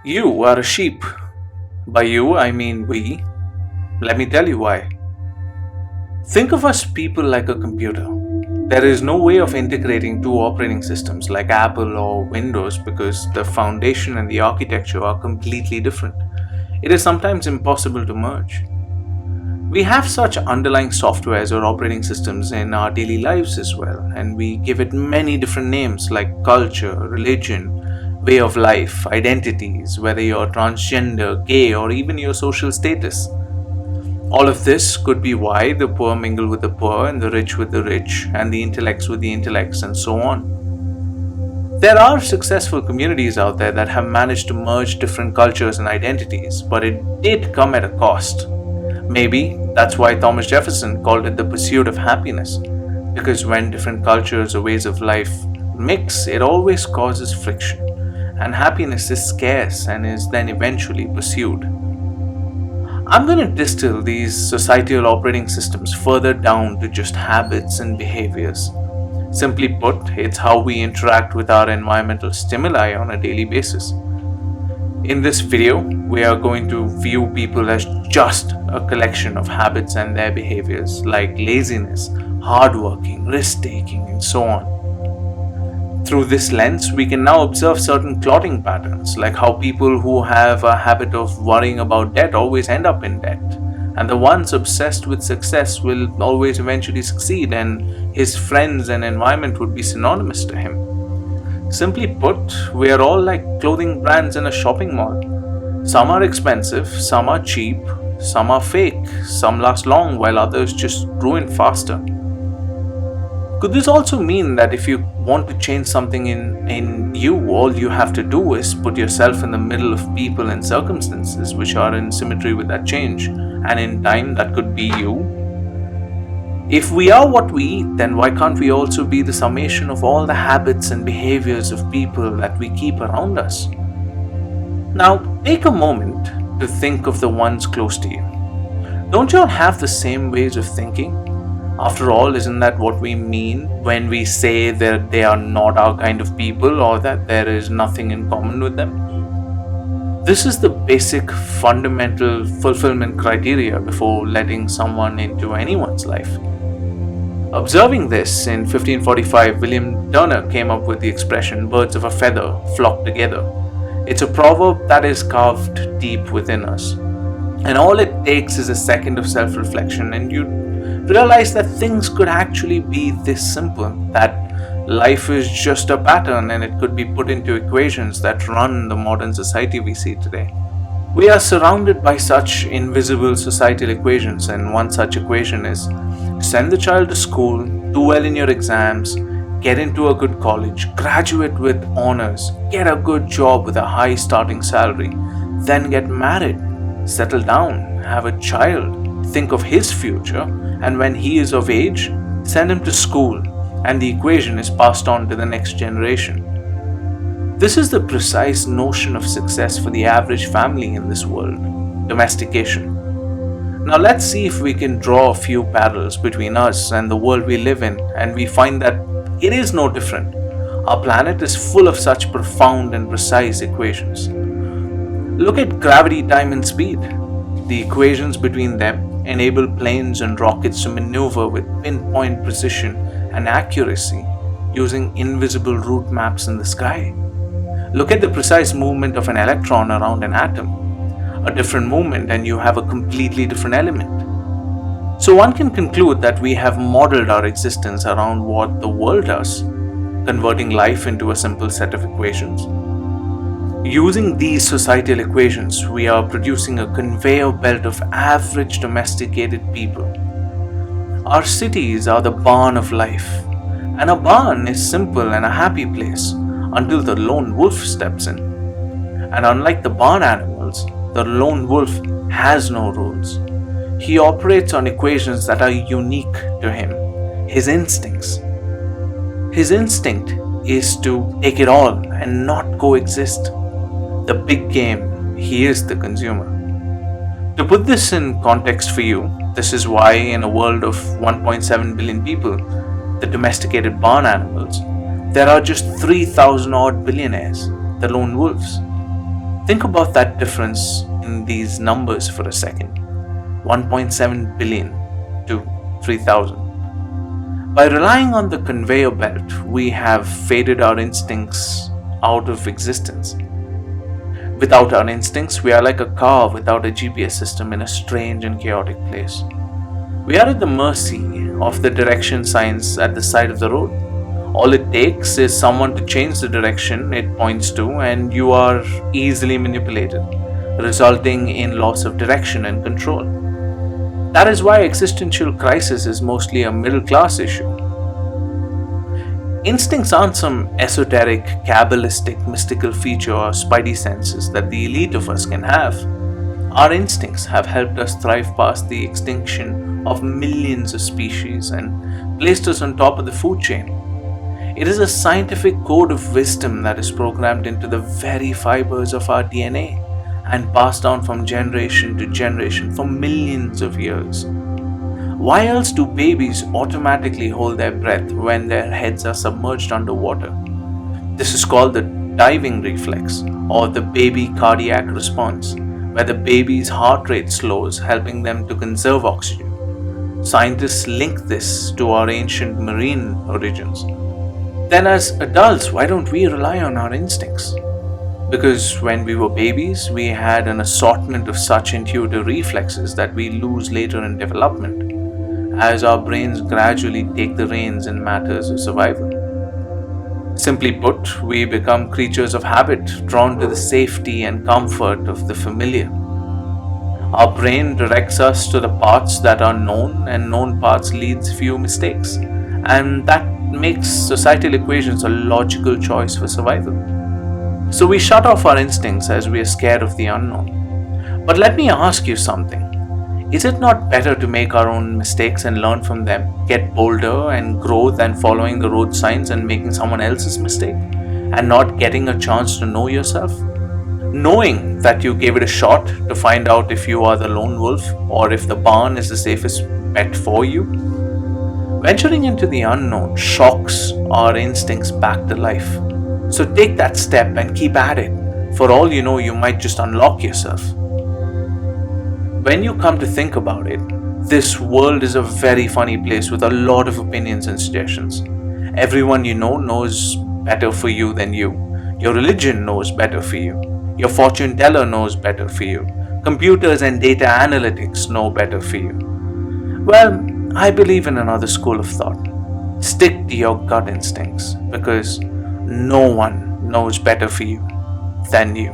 You are a sheep. By you, I mean we. Let me tell you why. Think of us people like a computer. There is no way of integrating two operating systems like Apple or Windows because the foundation and the architecture are completely different. It is sometimes impossible to merge. We have such underlying softwares or operating systems in our daily lives as well, and we give it many different names like culture, religion, way of life, identities, whether you're transgender, gay, or even your social status. All of this could be why the poor mingle with the poor, and the rich with the rich, and the intellects with the intellects, and so on. There are successful communities out there that have managed to merge different cultures and identities, but it did come at a cost. Maybe that's why Thomas Jefferson called it the pursuit of happiness, because when different cultures or ways of life mix, it always causes friction, and happiness is scarce and is then eventually pursued. I'm going to distill these societal operating systems further down to just habits and behaviors. Simply put, it's how we interact with our environmental stimuli on a daily basis. In this video, we are going to view people as just a collection of habits and their behaviors like laziness, hardworking, risk taking, and so on. Through this lens, we can now observe certain clotting patterns, like how people who have a habit of worrying about debt always end up in debt, and the ones obsessed with success will always eventually succeed, and his friends and environment would be synonymous to him. Simply put, we are all like clothing brands in a shopping mall. Some are expensive, some are cheap, some are fake, some last long while others just ruin faster. Could this also mean that if you want to change something in you, all you have to do is put yourself in the middle of people and circumstances which are in symmetry with that change, and in time that could be you? If we are what we eat, then why can't we also be the summation of all the habits and behaviors of people that we keep around us? Now, take a moment to think of the ones close to you. Don't you all have the same ways of thinking? After all, isn't that what we mean when we say that they are not our kind of people or that there is nothing in common with them? This is the basic fundamental fulfillment criteria before letting someone into anyone's life. Observing this, in 1545, William Turner came up with the expression birds of a feather flock together. It's a proverb that is carved deep within us. And all it takes is a second of self reflection, and you realize that things could actually be this simple, that life is just a pattern and it could be put into equations that run the modern society we see today. We are surrounded by such invisible societal equations, and one such equation is send the child to school, do well in your exams, get into a good college, graduate with honors, get a good job with a high starting salary, then get married, settle down, have a child, think of his future, and when he is of age, send him to school, and the equation is passed on to the next generation. This is the precise notion of success for the average family in this world: domestication. Now let's see if we can draw a few parallels between us and the world we live in, and we find that it is no different. Our planet is full of such profound and precise equations. Look at gravity, time, and speed. The equations between them enable planes and rockets to maneuver with pinpoint precision and accuracy using invisible route maps in the sky. Look at the precise movement of an electron around an atom. A different movement and you have a completely different element. So one can conclude that we have modeled our existence around what the world does, converting life into a simple set of equations. Using these societal equations, we are producing a conveyor belt of average domesticated people. Our cities are the barn of life, and a barn is simple and a happy place until the lone wolf steps in. And unlike the barn animals, the lone wolf has no rules. He operates on equations that are unique to him, his instincts. His instinct is to take it all and not coexist. The big game, he is the consumer. To put this in context for you, this is why in a world of 1.7 billion people, the domesticated barn animals, there are just 3,000 odd billionaires, the lone wolves. Think about that difference in these numbers for a second: 1.7 billion to 3,000. By relying on the conveyor belt, we have faded our instincts out of existence. Without our instincts, we are like a car without a GPS system in a strange and chaotic place. We are at the mercy of the direction signs at the side of the road. All it takes is someone to change the direction it points to, and you are easily manipulated, resulting in loss of direction and control. That is why existential crisis is mostly a middle class issue. Instincts aren't some esoteric, Kabbalistic, mystical feature or spidey senses that the elite of us can have. Our instincts have helped us thrive past the extinction of millions of species and placed us on top of the food chain. It is a scientific code of wisdom that is programmed into the very fibers of our DNA and passed down from generation to generation for millions of years. Why else do babies automatically hold their breath when their heads are submerged underwater? This is called the diving reflex or the baby cardiac response, where the baby's heart rate slows, helping them to conserve oxygen. Scientists link this to our ancient marine origins. Then, as adults, why don't we rely on our instincts? Because when we were babies, we had an assortment of such intuitive reflexes that we lose later in development, as our brains gradually take the reins in matters of survival. Simply put, we become creatures of habit, drawn to the safety and comfort of the familiar. Our brain directs us to the paths that are known, and known paths leads few mistakes, and that makes societal equations a logical choice for survival. So we shut off our instincts as we are scared of the unknown. But let me ask you something. Is it not better to make our own mistakes and learn from them, get bolder and grow, than following the road signs and making someone else's mistake and not getting a chance to know yourself? Knowing that you gave it a shot to find out if you are the lone wolf or if the barn is the safest bet for you? Venturing into the unknown shocks our instincts back to life. So take that step and keep at it. For all you know, you might just unlock yourself. When you come to think about it, this world is a very funny place with a lot of opinions and suggestions. Everyone you know knows better for you than you. Your religion knows better for you. Your fortune teller knows better for you. Computers and data analytics know better for you. Well, I believe in another school of thought. Stick to your gut instincts, because no one knows better for you than you.